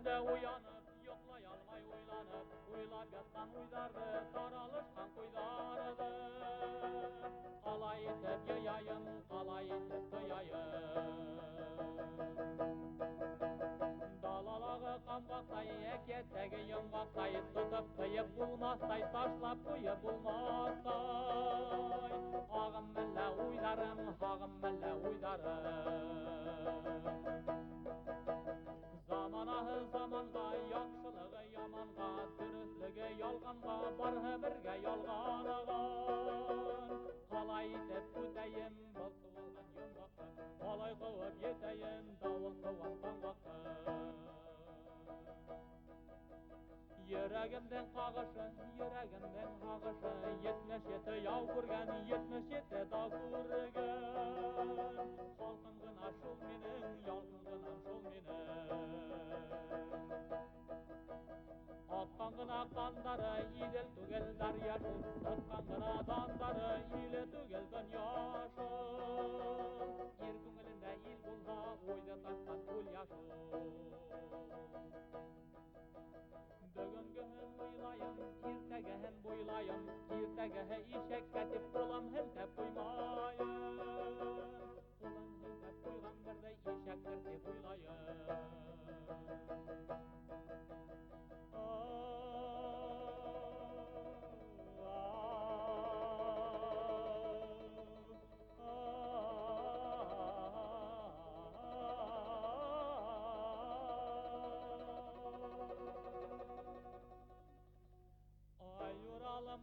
tünde uyanıp, yoklay almay uylanıp, uylap yatkan uydardı, taralışkan kuydardı. Alay etip yayayım, alay etip kıyayım. Dalalağı qambaqtay, eketegi yongaqtay, tutup kıyıp bulmastay, taşlap kuyup bulmastay. Ağım məlle uydarım, ağım məlle uydarım. Zamanahı zamanğa, yaxşılığı yamanğa, dürüstlüğü yalğanğa, barhı birge yalğanağın. Qalay etip öteyim, bol tuğulğan yongaqı, qalay qovub yeteyim, davul tuğan qanqaqı. Yüreğimden qağışın, yüreğimden qağışın, 77 yav kurgan, 77 dağ kurgan. Halkım gına şul menin, yalgın gınam şul menin. Akkan gına qandarı, idil tügel daryaşın, sıkkan gına dandarı, ili tügel dünyaşın. Ir köngülünde il bulha, oyda taştan ul yaşın. Bugüngühün uylayım, irtegehen buylayım, irtegehe işek ketip bulam hintep buymayım. Bulam hintep buygan birde işek tertip uylayım.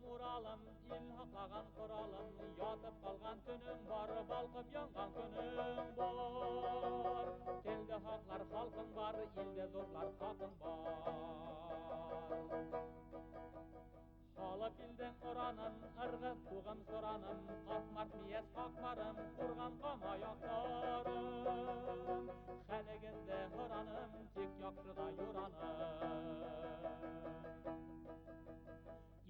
Uralım, ilhaqlağan quralım, yatıp qalğan tünüm var, balqıb yanğan günüm var. Telde haqlar xalqın var, ilde zorlar xaqın var. Xalap ilden oranım, ırgı tuğum soranım, qatmart miyes qaqmarım, qurğan qama yaqlarım. Xəligində hıranım, tik yaxşıda yuranım.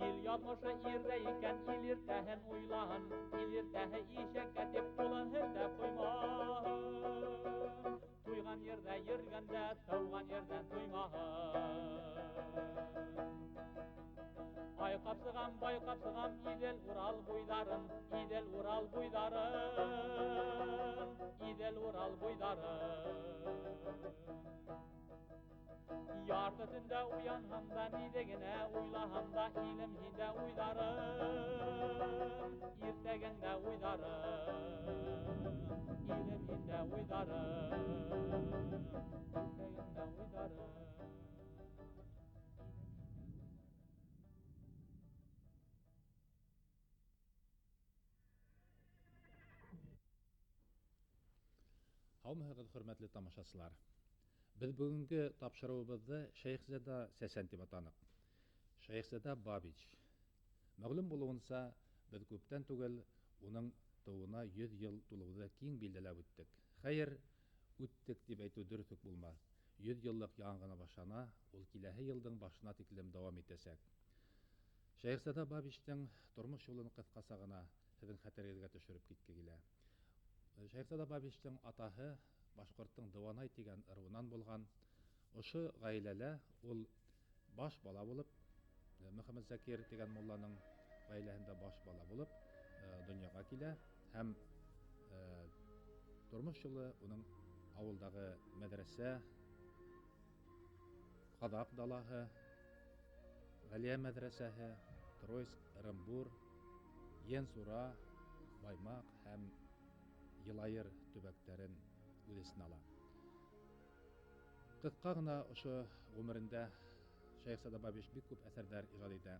İl yazmışı irdeyken ilirtehen uylan, ilirtehe işek etip bulan helde tuymahın. Tuygan yerde yirgende, tavgan yerden tuymahın. Ayqapsıgam, bayqapsıgam, idel Ural buydarım, idel Ural buydarım, idel Ural buydarım. Yartı tünde uyanham da nidegine uylaham da ilim hinde uydarım. İrtegende uydarım, ilim hinde uydarım. İrtegende uydarım. Hamıгыз hörmetli tamaşaçılar. Biz bugünkü tapşırığımızda Şeyhzada Sesen деп атанып. Şeyhzada Babiç. Мәгълүм булуынса, biz көптән түгел уның тууына 100 ел тулууда киң билдәләп үттек. Хәер, үттек дип әйтү дөрөслек булмас. 100 еллык яңгына башлана, ул киләһе елдың башына тиклем дәвам итәсәк. Şeyhzada Babiçтың тормыш юлын кыскаса гына сезнең хәтерегезгә төшереп киткә килә. Şeyhzada Babiçтың атаһы Башкорттың Дыванай дигән ырыуынан булган. Ошо гаиләлә ул баш бала булып, Мөхәммәд Закир дигән мулланың гаиләһендә баш бала булып дөньяга килә һәм тормыш юлы уның авылдагы мәдрәсә, Кадак далаһы, Галия мәдрәсәһе, Троицк, Ырымбур, Йенсура, Баймак һәм Йылайыр төбәктәрен үдесен ала. Кыска гына ошо гомерендә Şeyhzada Babiç бик күп әсәрләр иҗат итә.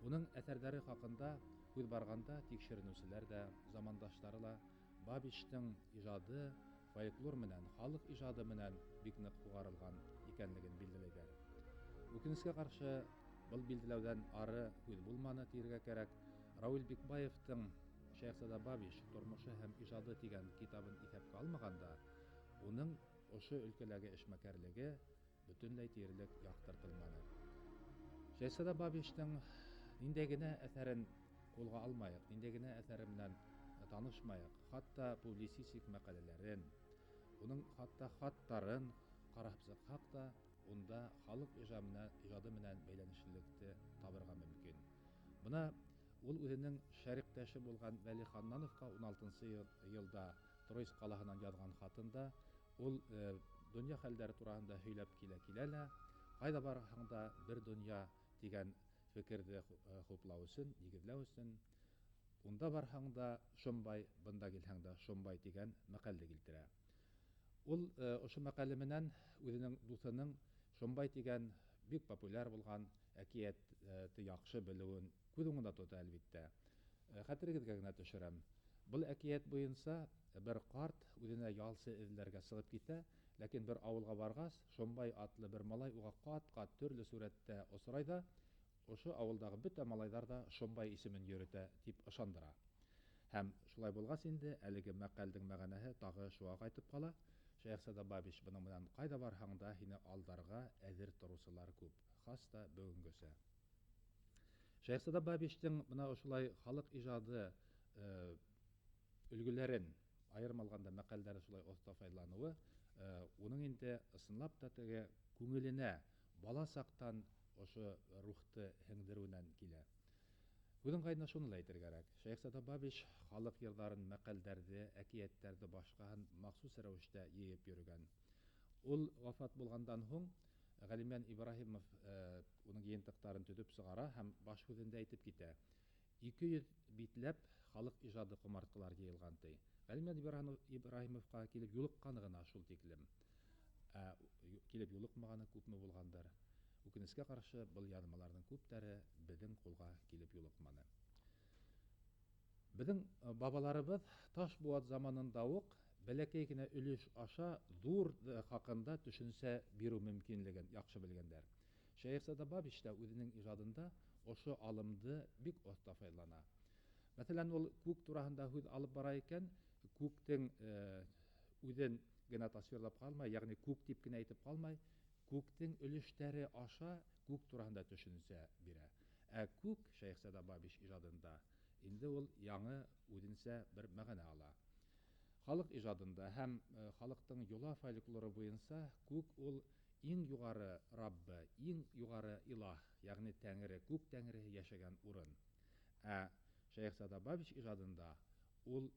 Уның әсәрләре хакында күз барганда тикшеренүчеләр дә, замандашлары да Babiçтың иҗады фольклор менән, халык иҗады менән бик нык хугарылган икәнлеген билгеләгән. Үкенечкә каршы, был билгеләүдән ары күз булманы тиргә кирәк. Раул Бикбаевтың Şeyhzada Babiç тормышы һәм иҗады дигән китабын исәпкә алмаганда, уның ошо өлкәләргә эшмәкәрлеге бөтенләй тирелек яктыртылмады. Şeyhzada Babiçтың ниндәй генә әсәрен кулга алмаyak, ниндәй генә әсәре белән танышмаyak, хатта публицистик мәкаләләрен, уның хатта хаттарын карап чыксак та, онда халық ижады менен бәйләнешлелекте табырга мөмкин. Бuna ул үзенең шәриктәше булган Вәли Ханнановка 16 елда Троицк калаһынан язган хатында ул дөнья хәлләре турында һөйләп килә, кайда барһаң да бер дөнья дигән фикерде хуплау өчен, нигезләү өчен, унда барһаң да шомбай, бында килһәң дә шомбай дигән мәкале килтерә. Ул ошо мәкале менән үзенең дусының шомбай дигән бик популяр булган әкиятте яхшы белүен күз уңында тота, әлбиттә. Хәтерегезгә генә төшерәм. Бұл әкият буенча бер карт үзенә ялсы эзләргә чыгып китә, ләкин бер авылга баргас, шомбай атлы бер малай уга кат-кат төрле сурәттә осрай да, ошо авылдагы бөтә малайдар да шомбай исемен йөрөтә дип ышандыра. Һәм шулай булгач инде, әлеге мәкалдың мәгънәһе тагы шуга кайтып кала. Шәйхзада Бабич буның белән кайда барһаң да һине алдарга әзер торучылар күп, хаста бүгенгесә. Шәйхзада Бабичтың менә ошулай халык ижады өлгеләрен аерым алганда мәкаләләре шулай оста файдалануы, уның инде ысынлап та теге күңеленә бала сактан ошо рухты һеңдерүеннән килә. Бүген кайда шуны да әйтергә кирәк. Шәйхзада Бабич халык йырларын, мәкаләләрне, әкиятләрне башкаһын махсус рәвештә йыеп йөргән. Ул вафат булгандан соң Галимян Ибраһимов уның йыентыктарын төзеп чыгара һәм баш сүзендә әйтеп китә. 200 битләп халык ижады кумарткалар җыелган ди. Галимян Ибраһимовка килеп юлыкканы гына шул тиклем. Килеп юлыкмаганы күпме булгандыр. Үкенечкә каршы бұл язмаларның күптәре безнең кулга килеп юлыкманы. Безнең бабаларыбыз Ташбуат заманында ук бәләкәй генә өлеш аша зур хакында төшенсә бирү мөмкинлеген яхшы белгәннәр. Шәйхзада Бабич та үзенең ижадында ошо алымды бик оста файдалана. Мәсәлән, ул күк турасында сүз алып бара икән, күктең үзен генә тасвирлап калмай, ягъни күк дип кенә әйтеп калмай, күктең өлештәре аша күк турасында төшенсә бирә. Күк Шәйхзада Бабич ижадында инде ул яңа үзенчә бер мәгънә ала. Халык ижадында һәм халыктың йола фольклоры буенча күк ул иң югары Раббы, иң югары илаһ, ягъни Тәңре, күк Тәңре яшәгән урын. Шәйхзада Бабич ижадында ул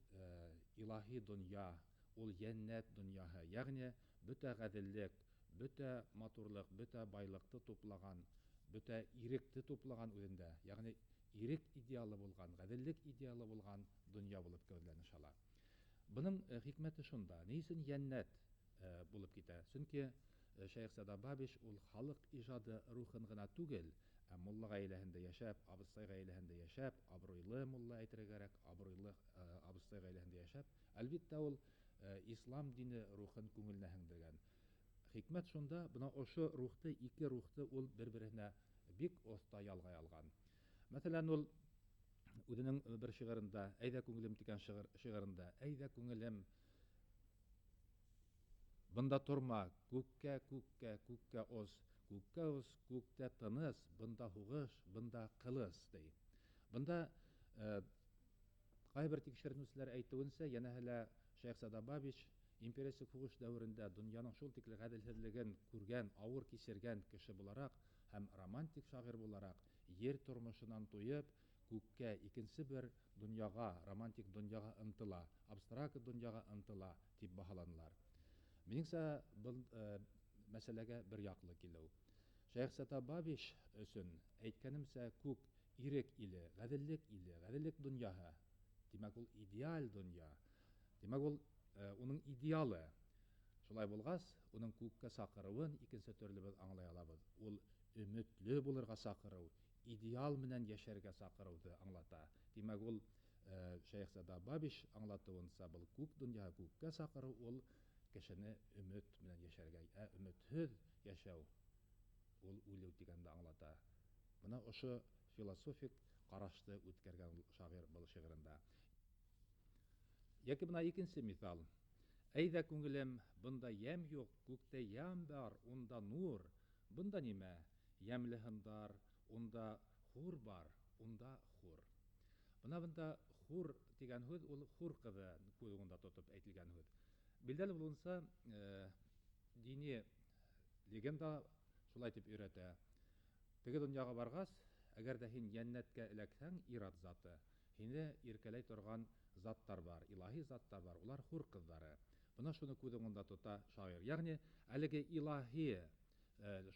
илаһи дөнья, ул җәннәт дөньяһы, ягъни бөтә гаделлек, бөтә матурлык, бөтә байлыкты туплаган, бөтә иректе туплаган үзендә, ягъни ирек идеалы булган, гаделлек идеалы булган дөнья булып күрсәтелә ала. Буның хикмәте шунда, ни өчен җәннәт булып китә? Чөнки Шәйхзада Бабич ул халык ижады рухын гына түгел, мулла гаиләһендә яшәп, абыстай гаиләһендә яшәп, абруйлы мулла әйтергә кирәк, абруйлы абыстай гаиләһендә яшәп, әлбиттә ул ислам дине рухын күңеленә һеңдергән. Хикмәт шунда, бuna ошо рухты, ике рухты ул бер-беренә бик оста ялгай алган. Мәсәлән, ул үзенең бер шигырында, әйдә күңелем дигән шигырында, әйдә күңелем, бында торма, күккә, күккә, күккә оз, күктә тыныс, бында хугыш, бында кылыс ди. Бында кайбер тикшеренүчеләр әйтүенчә, янәһелә Шәйхзада Бабич империалистик хугыш дәверендә дөньяның шул тиклем гаделсезлеген күргән, авыр кичергән кеше буларак һәм романтик шагыйрь буларак yer тормышынан туеп, күккә, икенче бер дөньяга, романтик дөньяга ынтыла, абстракт дөньяга ынтыла дип баһаланалар. Минеңчә, бу мәсьәләгә бер яклы килү. Шәйхзада Бабич өчен әйткәнемчә, күк ирек иле, гаделлек дөньяһы. Димәк, ул идеаль дөнья. Димәк, ул уның идеалы. Шулай булгач, уның күккә сакыруын икенче төрле без аңлай алабыз. Ул өметле булырга сакыру, идеал менән яшәргә сакыруды аңлата. Димәк, ул Шәйхзада Бабич аңлатуынча, бу күк дөнья, күккә сакыру ул кешене өмет менән яшәргә, өметһез яшәү ул үлү дигәнне аңлата. Менә ошо философик карашты үткәргән шагыйрь бу шигырында. Яки менә икенче мисал. Әйдә күңелем, бында ям юк, күктә ям бар, унда нур. Бында нимә? Ямле хындар, унда хур бар, унда хур. Бunda хур дигән сүз ул хур кызы күзендә тотып әйтелгән сүз. Билдәле булса, дини легенда шулай дип өйрәтә. Теге дөньяга баргас, әгәр дә һин җәннәткә эләксәң, ират заты, һине иркәләй торган заттар бар, илаһи заттар бар, улар хур кызлары. Бына шуны күз уңында тота шагыйрь. Ягъни, әлеге илаһи,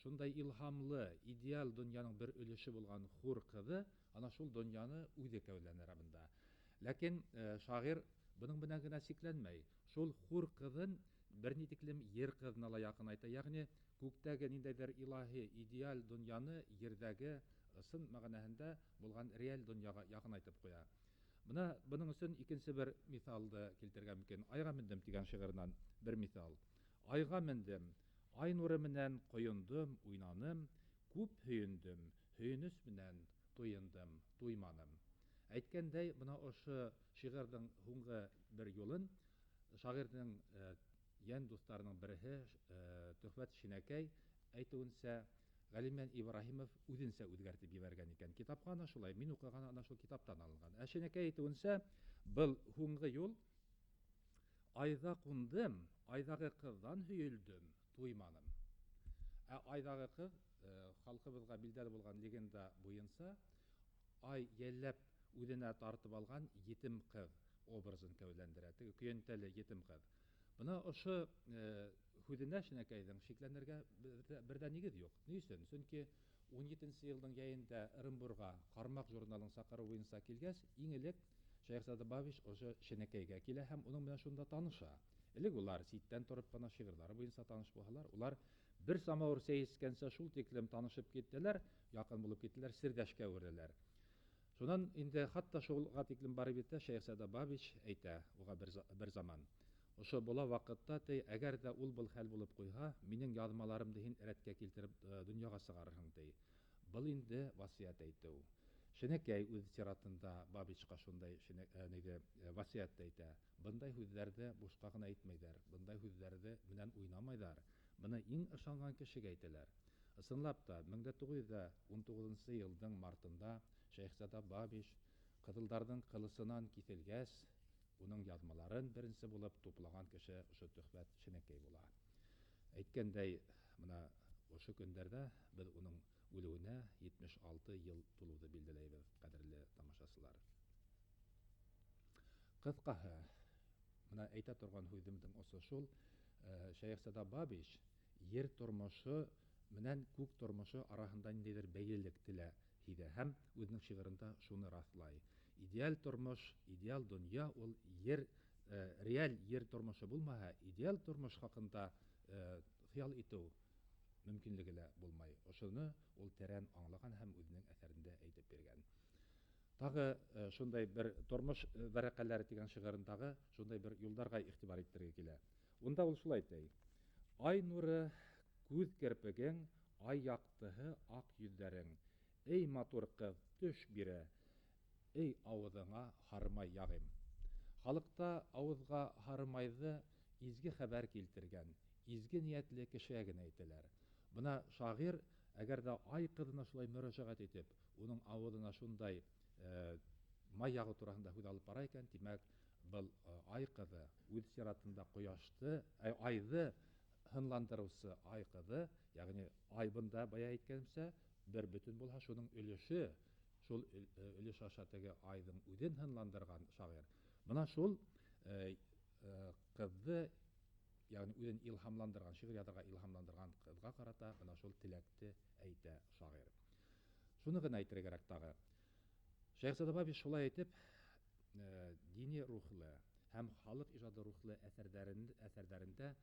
шундай илһамлы, идеал дөньяның бер өлеше булган хур кызы, ана шул дөньяны үзе кәүләнер монда. Ләкин шагыйрь буның белән генә сикләнмәй. Шул хур кызын берни тиклем ер кызына ла якын айта. Ягъни, күктәге ниндәйдер илаһи, идеал дөньяны ердәге сын мәгънәһендә булган реаль дөньяга якын айтып куя. Менә буның өчен икенче бер мисалды килтергә мөмкин. Айга мендем дигән шигырьнән бер мисал. Айга мендем, ай нуры менән коендым, уйнаным, күп һөендем, һөенеш менән туендым, туйманым. Әйткәндәй, бына ошо шигырьнең һуңгы бер юлын шагыйрьнең ян дусларының бере, Төхфәт Шинәкәй әйтүенсә, Галимән Ибраһимов үзенсә үзгәртеп җибәргән икән. Китапка ана шулай, мин укыган ана шул китаптан алынган. Шинәкәй әйтүенсә, был һуңгы юл айда кундым, айдагы кыздан һөелдем, туйманым. Айдагы кыз халкыбызга билдәле булган легенда буенча, ай йәлләп үзенә тартып алган етем кыз образын кәүләндерә. Теге көянтәле етем кыз. Бына ошо Хүденә Шинәкәйнең шикләнергә бердә нигез юк. Ни өчен? Чөнки 17нче елның яенда Оренбурга Кармак журналын сакыру буенча килгәч, иң элек Шәйхзада Бабич ошо Шинәкәйгә килә һәм уның белән шунда таныша. Элек улар ситтән торып кына шигырьләре буенча таныш булалар. Улар бер самавыр сәйескәнсә шул тиклем танышып киттеләр, якын булып киттеләр, сирдәшкә әверделәр. Шуннан инде хатта шулга тиклем барып итә Шәйхзада Бабич әйтә уга бер заман. Ошо була вакытта әгәр дә ул был хәл булып куйга, минең язмаларымды һин рәткә килтереп дөньяга сыгарырһың ди. Был инде васыят әйтү. Шинәкәй үз сиратында Бабичка шундай васыят әйтә. Бындай сүзләрне бушка гына әйтмәйләр, бындай сүзләрне белән уйнамайлар. Моны иң ышанган кешегә әйтәләр. Ысынлап та 1919 елның мартында Шәйхзада Бабич кызылдарның кылысыннан киселгәч, уның язмаларын беренче булып туплаган кеше ошо Төхфәт Шинәкәй була. Әйткәндәй, менә ошо көндәрдә без уның үлүенә 76 ел тулуды билгеләйбез, кадерле тамашачылар. Кыскаһы, менә әйтә торган сүземнең ошо шул, Шәйхзада Бабич ер тормышы менән күк тормышы арасында ниндидер бәйлелек телә иде һәм үзенең шигырында шуны раслай. Идеал тормыш, идеал дөнья ул реаль ер тормышы булмаһа, идеал тормыш хакында хыял итү мөмкинлеге лә булмай. Ошоны ул тәрән аңлаган һәм үзенең әсәрендә әйтеп биргән. Тагы шундай бер тормыш вәрәкәләре дигән шигырындагы шундай бер юлларга игътибар итәргә килә. Унда ул шулай әйтә: Ай нуры, күз керпегең, ай яктыһы ак йөзләрең, эй матур кыз, төш бире, эй авызыңа хармай ягым. Халыкта авызга хармайды изге хәбәр килтергән, изге ниятле кешегә генә әйтәләр. Бuna шагыйрь, әгәр дә ай кызына шулай мөрәҗәгать итеп, уның авызына шундай май ягы турасында сүз алып бара икән, димәк, был ай кызы үз сиратында кояшты, айды һынландыручы ай кызы, ягъни ай бында бая әйткәнчә, бер бүтән булса, шуның өлеше, шул өлеш аша теге айның үзен һынландырган шагыйрь. Менә шул кызны, ягъни үзен илһамландырган, шигырь язарга илһамландырган кызга карата менә шул теләкте әйтә шагыйрь. Шуны гына әйтергәрәк тагы. Шәйхзада Бабич шулай әйтеп, дини рухлы һәм халык иҗады рухлы әсәрләрендә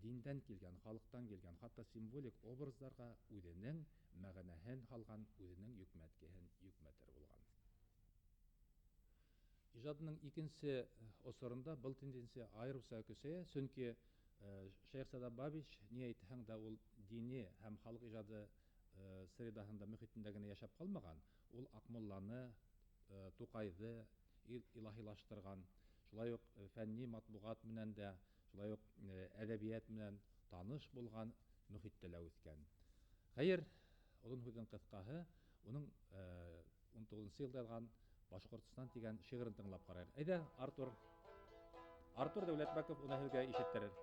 диндән килгән, халыктан килгән, хатта символик образларга үзенең мәгънәһен халган, үзенең йөкмәткеһен йөкмәтер булган. Иҗатының икенче осырында был тенденция айрыуса көсәя, чөнки Шәйхзада Бабич ни әйтһәң дә ул дини һәм халык иҗады средаһында, мөхитендә генә яшәп калмаган. Ул Акмулланы, Тукайды илаһилаштырган, шулай ук фәнни матбугат менән дә, шулай ук әдәбият менән таныш булган мөхиттә лә үскән. Хәер, озын сүзнең кыскаһы, уның 19 елда язган Башкортстан дигән шигырен тыңлап карайык. Әйдә, Артур Дәүләтбәков уны һеҙгә ишеттерер.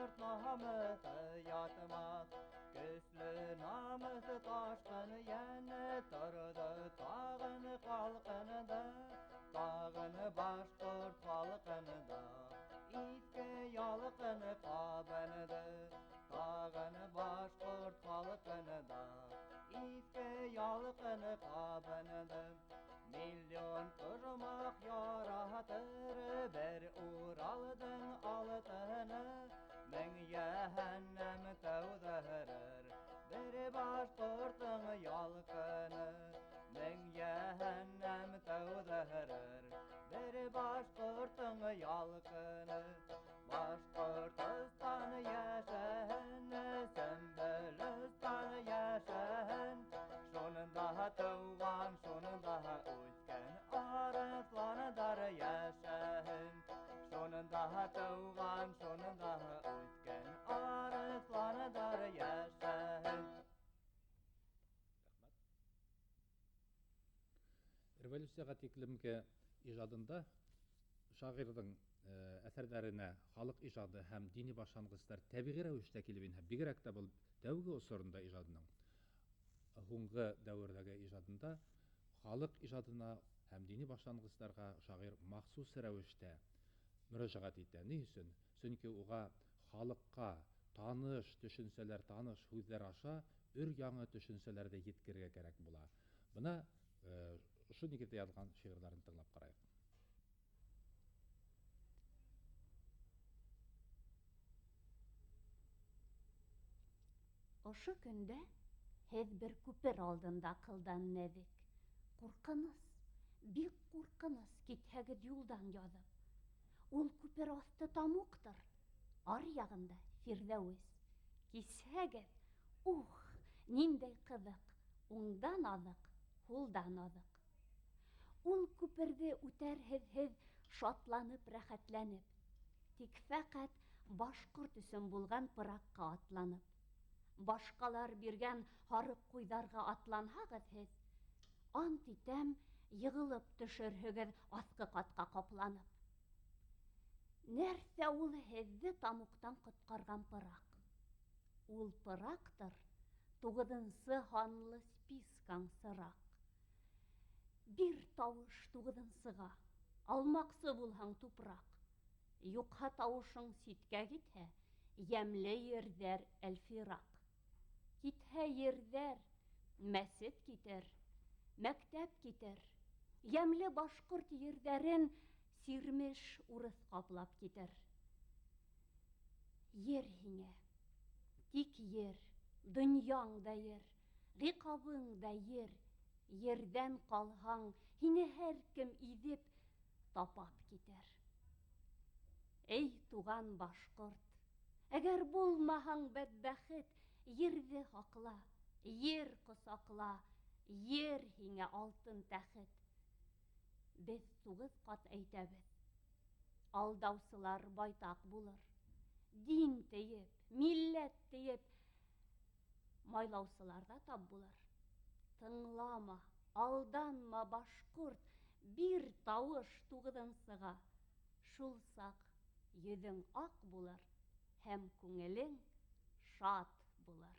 başkurt namısı yatmaz. Güçlü namısı taşkın yeni turdu tağını kalkındı. Tağını başkurt halkındı. İtki yalkını kabındı. Tağını başkurt halkındı. İtki yalkını kabındı. Milyon ırmak yaratır bir Ural'dın altını. Min yehennem tevdehrer bir başkurtun yalkını. Min yehennem tevdehrer bir başkurtun yalkını. Başkurtistan yaşahen, Sümbülistan yaşahen. Şunun daha tuğan, şunun daha o'tgan arıqlardır yaşahen. Şunun daha tuğan, şunun daha o'tgan arıqlardır yaşahen. Революцияға текілімге ижадында шағирдың әсәрдәріне халық ижады һәм дини башлангычлар табигый рәвештә килеп инә. Бигрәк тә бұл тәүге осырында ижадының һуңгы дәвердәге ижадында халық ижадына һәм дини башлангычларга шагыйрь махсус рәвештә мөрәҗәгать итә. Ни өчен? Чөнки уга халыкка таныш төшенсәләр, таныш сүзләр аша өр-яңа төшенсәләрдә yetkirергә кирәк була. Бuna şu nigirde yazgan şiirlerini tınlap qarayıq. Oşu günde hez bir küpür aldığında kıldan nedik. Kurkınız, bik kurkınız githegid yoldan yazıp. Ol küpür astı tamuktır. Ar yağında Firdevs. Kishegid, nindey kızık. Ondan azık, huldan azık. Ул күперде үтәр һез шатланып, рәхәтләнеп. Тик фәкать башкорт өсөн булган пыракка атланып. Башкалар биргән харык куйдарга атланһагыз һез, ант итәм, йыгылып төшерһегез аскы катка капланып. Нәрсә ул һезне тамуктан коткарган пырак? Ул пырактыр 9-нчы ханлы спискаң сырак. Bir тавыш 9-нчыга, алмаксы булһаң тупрак. Юкха тавышың ситкә китһә, ямле ердәр әлфирак. Китһә ердәр, мәсет китер, мәктәп китер. Ямле башкорт ердәрен сирмеш урыс каплап китер. Ер һиңә, тик ер, дөньяң да ер, рикабың да ер. Yerden kalhan, hine her kim idip tapap gider. Ey tuğan başkort, eğer bulmahan bedbahit, yerde hakla, yer kusakla, yer hine altın təxit. Biz 9 kat eytəbiz, aldavsılar baytak bulur, din deyip, millet deyip, maylausular da tab bulur. Тыңлама, алданма башкорт, bir тавыш 9-нчыга. Шул сак йөзең ак булыр, һәм күңелең шат булыр.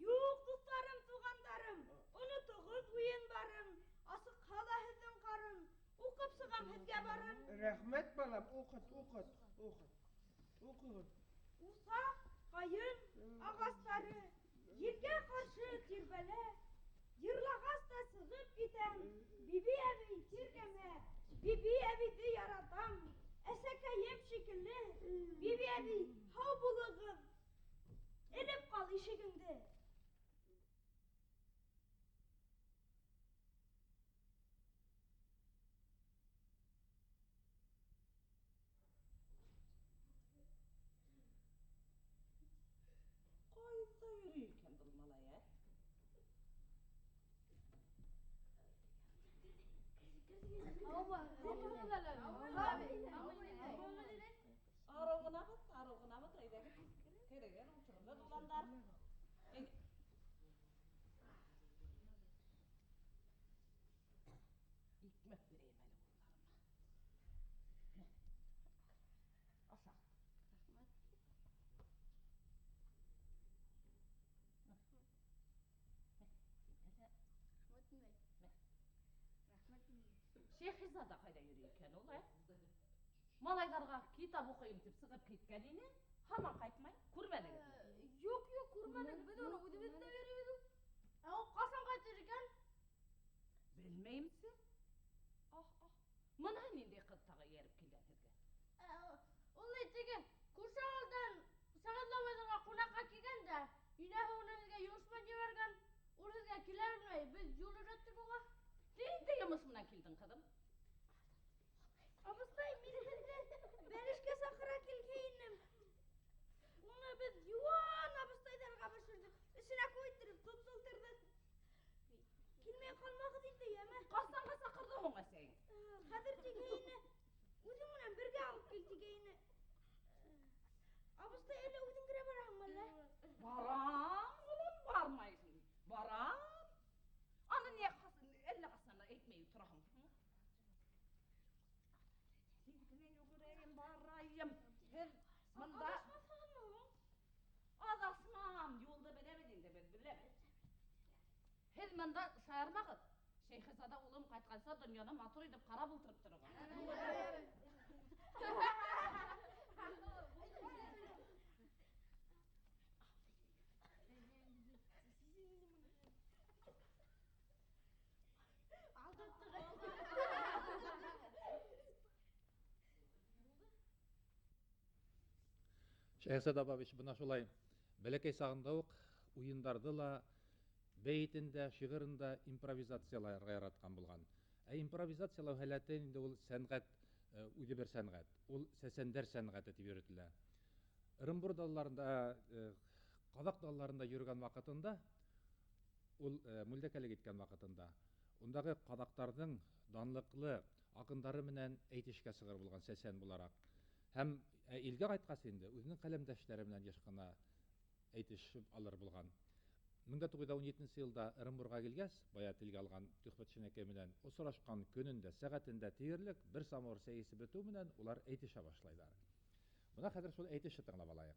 Юк, дусларым, тугандарым, онытыгыз уен барын, асы кала һездин карын, укып сыгам һезгә барын. Рәхмәт балам, укыт. Укыгыз. Усак, кайын, агастары, елгә каршы тирбәлә, йырлагас та сыгып китәм, биби әби тиргәмә, биби әбиде яратам, әсәкәем шикелле, биби әби, һау булыгыз, элеп кал ишегеңде. Кайда йөри икән бу малай? Арыгынабыз, әйдәгез. Керегән утырды дуландар. Икмәк бирәм әле улларыма. Аша. Шехизада кайда йөри икән ул? Малайларга китап укыйм дип сыгып киткән ине. Һаман кайтмай. Күрмәдегезме? Юк, күрмәдек, без аны үзебездә йөрибез. Ә ул касан кайтыр икән? Белмәймсе? Моны нинди кыз тагы ярып килгән һезгә? Ул теге күрше авылдан Сәгъдәвәгә кунакка килгән дә, инәһе уны безгә юш белән җибәргән. Ул һезгә килә белмәй, без юл өйрәттек уга. Нинди йомыш менән килдең, кызым? Абыстай, мин һезгә бәришкә сакыра килгәйнем. Уны без юан абыстайдарга бешердек. Эченә куйдырып тутылдырдык. Килмәй калмагыз инде, яме. Кастанга сакырды һуң әсәң? Хәзер тигәйне. Үзең менән бергә алып кил тигәйне. Абыстай, әле үзең генә бараһыңмы әллә? Барам, улым, бармайсың. Барам. Аны не әллә касанда әйтмәй тораһың? Синең йөгерәгем барайым. Һез монда адасмам. Юлда беләбез инде, без беләбез. Һез монда шаярмагыз. Шәйхезада улым кайтканса, дөньяны матур итеп карап утырып торган. Шәйхзада Бабич бuna шулай бәләкәй сагында ук уеннарда ла, бәйтендә, шигырында импровизацияларга яраткан булган. Импровизациялау һәләте инде ул сәнгать, үзе бер сәнгать. Ул сәсәндәр сәнгате дип йөртелә. Ырымбур далларында, Казак далларында йөргән вакытында, ул мүлдәкәлек иткән вакытында, ундагы казактарның данлыклы акындары менән әйтешкә сыгыр булган сәсән буларак. Һәм илгә кайткас инде үзенең каләмдәшләре белән еш кына әйтешеп алыр булган. 1917 елда Ырымбурга килгәч, бая телгә алган Төхфәтшинәкәй белән осрашкан көнендә, сәгатендә тиярлек бер самавыр сәяси бетү белән улар әйтешә башлайлар. Буна хәзер шул әйтешә тыңлап алайык.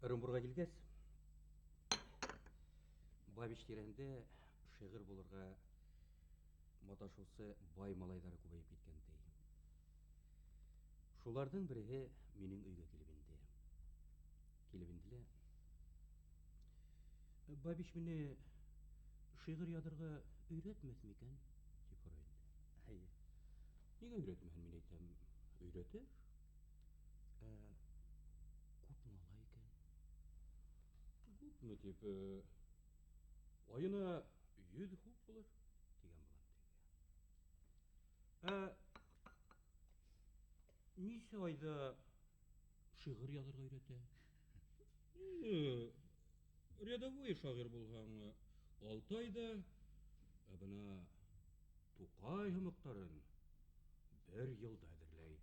Ырымбурга килгәс, Бабич тирәһендә шигырь булырга маташусы бай малайлары күбәеп киткән ди. Шуларның береһе минең өйгә килеп инде. Килеп инделәр. Бабич мине шигырь язарга өйрәтмәс микән? Дип сорый инде. Әйе. Нигә өйрәтмәһен? Мин әйтәм, өйрәтер. Күп малай икән. Күпме дип, аена 100 хуп булыр дигән булам теге. Ничә айда шигырь язарга өйрәтә? Рядовой шагыйрь булгаң 6 айда, бына Тукай хымыктарын 1 елда әзерләй.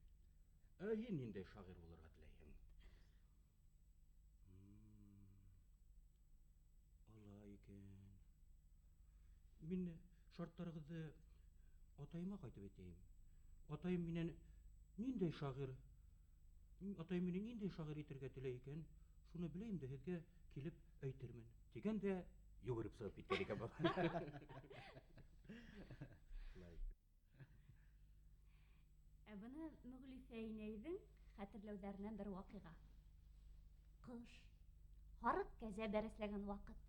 Һин ниндәй шагыйрь булырга теләйһең? Алай икән. Мин шартларыгызды атайыма кайтып әйтәм. Атайым миннән ниндәй шагыйрь итәргә теләй икән, шуны беләм дә һеҙгә килеп әйтермен. Дигән дә йөгереп сыгып киткән икән бу. Быны Мөғлифә инәйҙең хәтерләүҙәренән бер ваҡиға. Ҡыш, һарыҡ кәзә бәрәсләгән ваҡыт.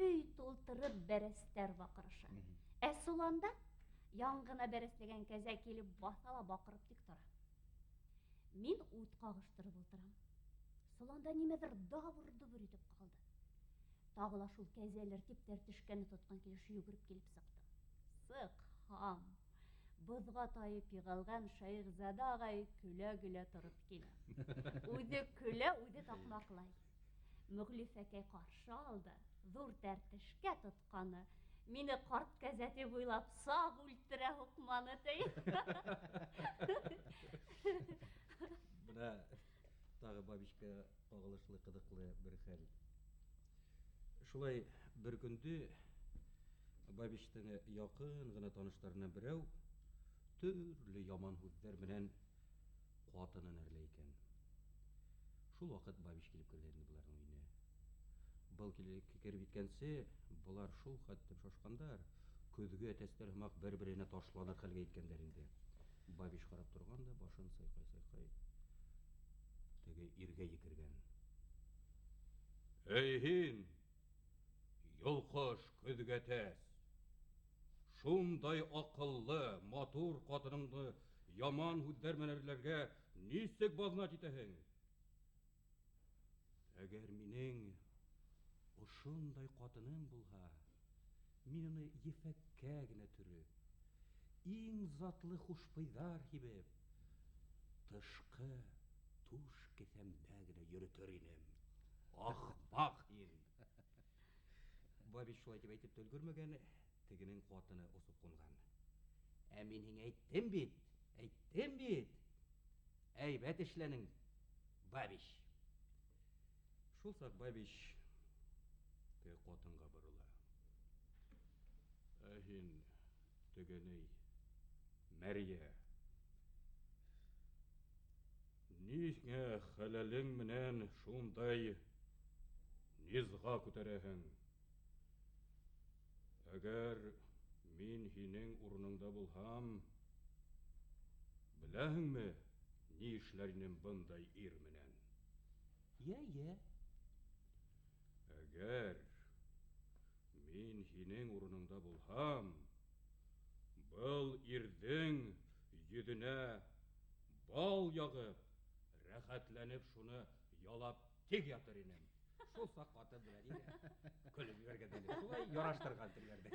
Өй тултырып бәрәстәр баҡырыша. Соланда яңғына бәрәсләгән кәзә килеп баҫа ла баҡырып тик тора. Мин ут ҡағыштырып ултырам. Соланда нимәҙер дабыр-дубыр итеп ҡалды. Тағы ла шул кәзәлер типтәр төшкәне тотҡан килеш йүгереп килеп сыҡтым. Сыҡһам, боҙға тайып йығылған Шәйехзада ағай көлә-көлә тороп килә. Үҙе көлә, үҙе таҡмаҡлай. Мөғлифәкәй ҡаршы алды, ҙур тәртешкә тотҡаны. Мине ҡарт кәзә тип уйлап саҡ үлтерә һуҡманы, ти. Бына тағы Бабичка ҡағылышлы ҡыҙыҡлы бер хәл. Шулай бер көндө Бабичтың яҡын ғына таныштарынан берәү төрлө яман һүҙҙәр менән ҡатынын әрләй икән. Шул ваҡыт Бабич килеп керҙе инде быларҙың өйөнә. Был килеп еткәнсе, былар шул хәтлем шашҡандар, көҙгө әтәстәр һымаҡ бер-береһенә ташланыр хәлгә еткәндәр инде. Бабич ҡарап торған да, башын сайҡай-сайҡай теге иргә екергән. Эй һин, йолҡош көҙгәтәс! Шундай аҡыллы, матур ҡатыныңды яман һүҙҙәр менән әрләргә нисек баҙнат итәһең? Әгәр минең ошондай ҡатыным булһа, мин уны ефәккә генә төрөп, иң затлы хушбуйҙар һибеп, тышҡы туш кеҫәмдә генә йөрөтөр инем. Ахмаҡ һин! Бабич шулай тип әйтеп тә өлгөрмәгән, тегенең ҡатыны осоп ҡунған. Ә мин һиңә әйттем бит! Әйбәт эшләнең, Бабич! Шул саҡ Бабич теге ҡатынға борола. Ә һин, тегеней, Мәрйә, ниңә хәләлең менән шундай низға күтәрәһең? Әгәр мин һинең урыныңда булһам, беләһеңме, ни эшләр инем бындай ир менән? Йә. Әгәр мин һинең урыныңда булһам, был ирҙең йөҙөнә бал яғып, рәхәтләнеп шуны ялап тик ятыр инем. Шул саҡ ҡатын белән көлөп ебәргән инде. Шулай яраштырған тегеләрҙе.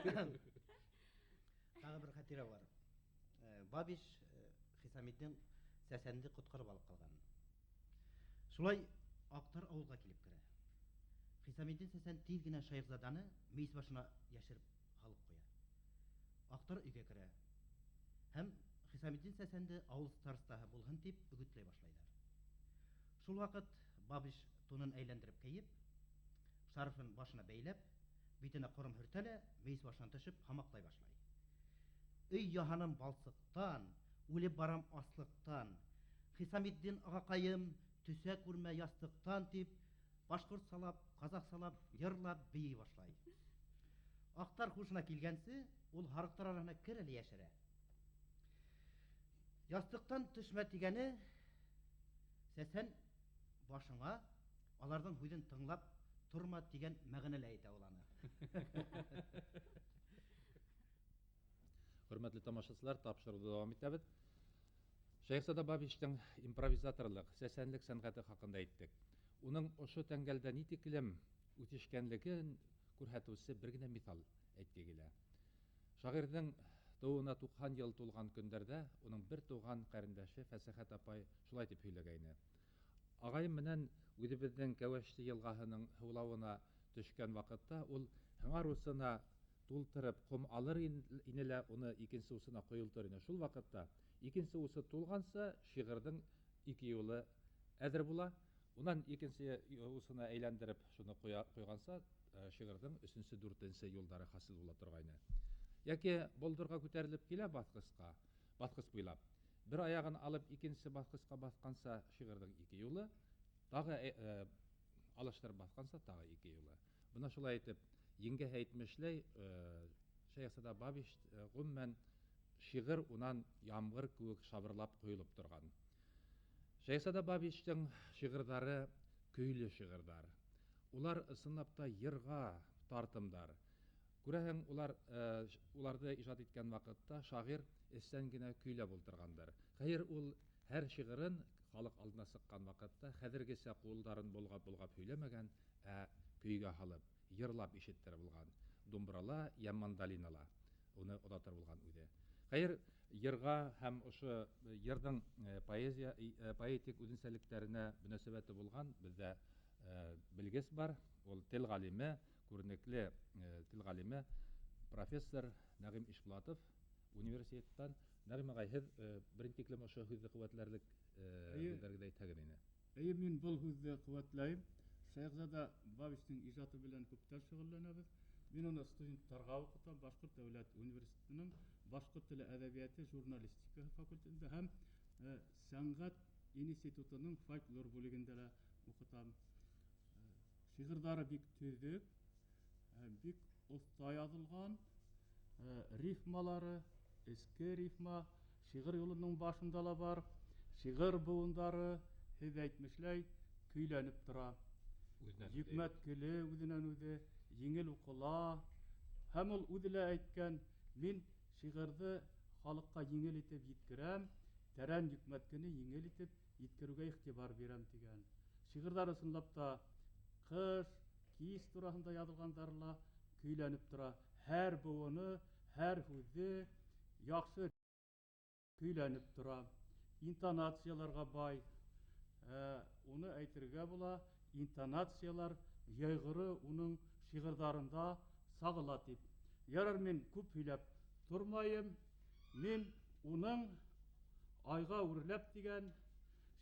Тағы бер хәтирә бар. Бабич Хисамиттин сәсәнде ҡотҡарып алып ҡалған. Шулай Аҡтар ауылға килеп керә. Хисамиттин сәсән тиҙ генә Шәйехзаданы мейес башына йәшереп һалып ҡуя. Аҡтар өйгә керә. Һәм Хисамиттин сәсәнде ауыл старостаһы булһын тип өгөтләй башлайҙар. Шул ваҡыт Бабич тунын әйләндереп кейеп, шарфын башына бәйләп, битенә ҡором һөртә лә, мейес башынан төшөп һамаҡлай башлай. Өй яһаным балсыҡтан, үлеп барам аслыҡтан, Хисамиттин ағаҡайым, төсә күрмә ястыҡтан тип, башкорт салап, казак салап, йырлап, бии башлай. Актар хушына килгәнсе, ул харыктар арасына кереле яшерә. Ястыктан төшмә тигәне сәсән башыңа аларның хүзен тыңлап турма дигән мәгънәле әйтә ул аны. Hürmetli tamaşaçılar, tapşırıda devam etəbid. Şehzada Babiş'ten improvizatörlük, səsənlik sənğəti haqqında etdik. Onun oşu təngəldə nitikiləm ütüşkənlikin күрһәтүсе bir генә мисал әйтегелә. Шагыйрьнең тууына 90 ел тулган көндәрдә уның бер туган кәрендәше Фәсәхәт апай шулай дип һөйләгәйне. Агайым менән үзебезнең Кәвәште елгаһының һулавына төшкән вакытта ул һыңар усына тултырып ком алыр инелә, уны икенче усына коелтыр ине. Шул вакытта икенче усы тулганса, шигырьнең ике юлы әзер була. Унан икенче усына әйләндереп шуны куйганса, шигырьнең 3-нче, 4-нче юлдары хасил була торгайны. Яки болдырга күтәрелеп килә баскычка, баскыч буйлап. Бер аягын алып икенче баскычка басканса, шигырьнең ике юлы, тагы алыштырып басканса, тагы ике юлы. Буна шулай итеп Yenge әйтмешләй, Шәйхзада Бабиш гомумән шигырь унан ямгыр күк шабырлап куелып торган. Шәйхзада Бабиштың шигырьләре көйле шигырьләр. Улар ысынлап та йырга тартымдар. Күрәһең, уларда иҗат иткән вакытта шагыйрь эстән генә көйләп утыргандыр. Хәер, ул һәр шигырен халык алдына сыккан вакытта хәзергечә кулдарын болгап һөйләмәгән, көйгә халып йырлап ишеттер булган. Думбрала я мандолинала. Уны оратыр булган үзе. Хәер, йырга һәм ошо йырның поэтик үзенчәлекләренә мөнәсәбәте булган бездә белгес бар. Ул тел галиме, күренекле тел галиме профессор Нәгыйм Ишбулатов университеттан. Нәгыйм агай, һез беренче тиклем ошо хүзле куәтләрлек белдергедәй тәгъдимне. Мин бул хүзле куәтләйм. Шәйхзада Бабиштың иҗаты белән күптән шөгыльләнәбез. Мин аны студентларга укытам, Башкорт дәүләт университетының башкорт теле әдәбияты журналистика факультетында һәм сәнгать институтының фольклор бүлегендә дә укытам. Шигырьләре бик төзек, бик оста язылган, рифмалары, эске рифма, шигырь юлының башында ла бар, шигырь буындары, һез әйтмешләй, көйләнеп тора. Йөкмәткеле үзеннән үзе, җиңел укыла, һәм ул үзе лә әйткән, мин шигырьне халыкка җиңел итеп җиткерәм, тәрән йөкмәткене җиңел итеп җиткерүгә игътибар бирәм дигән. Шигырьләр ысынлап та кыш, кич турасында язылгандарла көйләнеп тора. Һәр буыны, һәр сүзе яхшы көйләнеп тора. Интонацияларга бай. Уны әйтергә була, интонациялар яйгыры уның шигырьләрендә сагыла дип. Ярар, мин күп һөйләп тормайым. Мин уның айга үрләп дигән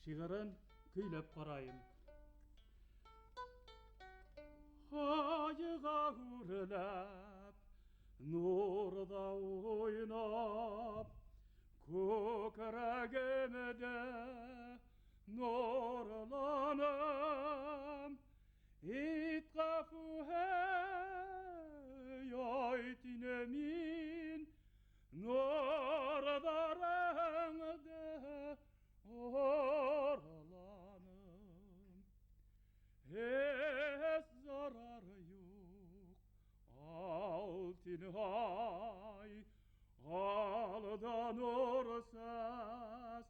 шигырен көйләп карайым. Айга үрләп, нурда уйнап, күкрәгемдә нурланам, итқафуһә яйтине мин, нурдарыңды орланым. Һез зарары юк, алтын ай, алдан урсас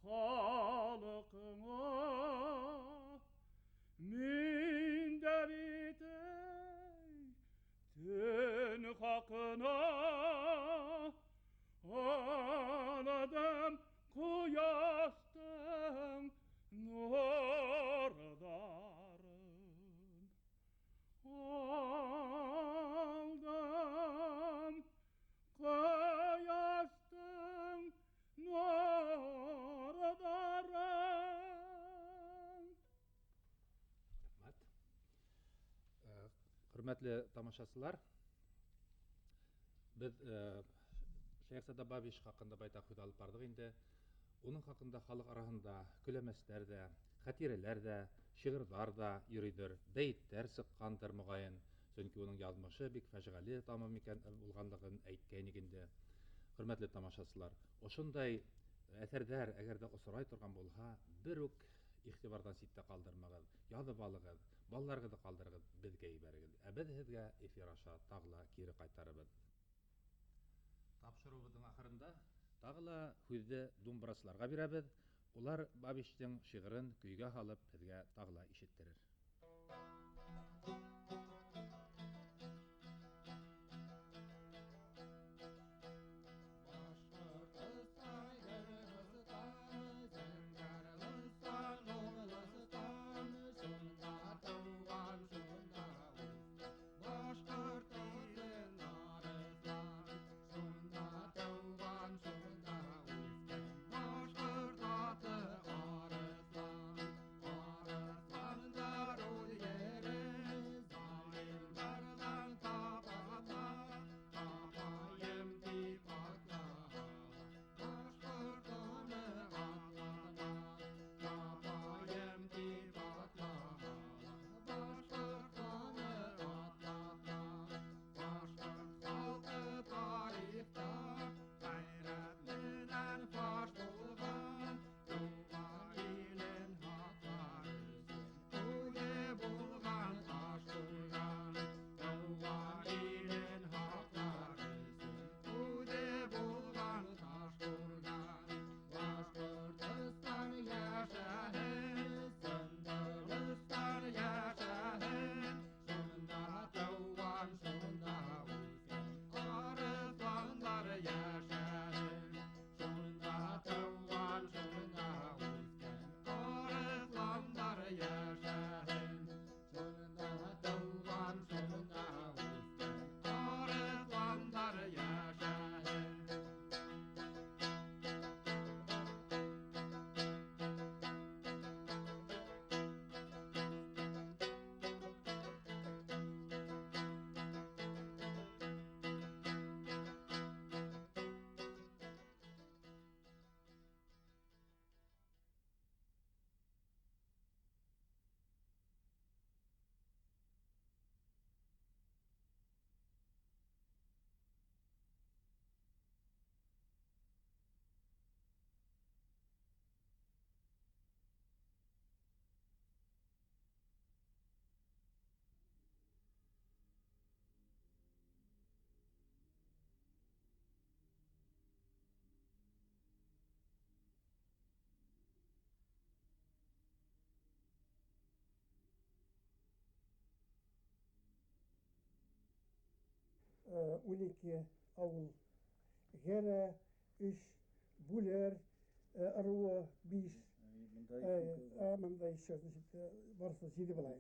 халыкыңа. Мин дә бит төн хакына аладым кояштың нурдарын. Алдым кояштың нурдарын. Hürmetli tamaşaçılar, biz Шәйхзада Бабиш хакында байтак сүз алып бардык инде. Уның хакында халык арасында көләмәсләр дә, хатирәләр дә, шигырьләр да йөридер, бәйттәр сыккандыр мөгаен, чөнки уның язмышы бик фаҗигале тамам икән булганлыгын әйткәйник инде. Хөрмәтле тамашачылар, ошондай әсәрдәр әгәр дә осрай торган булса, бер үк игътибардан ситтә калдырмагыз, язып алыгыз, балаларга да калдырыгыз, безгә ибәрегез. Ә без сезгә эфир аша тагыла кире кайтарыбыз. Тапшырубызның ахырында тагыла хүзде думбрасыларга бирәбез. Улар Бабичтың шигырын көйгә халып безгә тагыла ишеттерер. Унике авыл гәрә 3 бүләр аруы 5 монда еще барысы 7 була.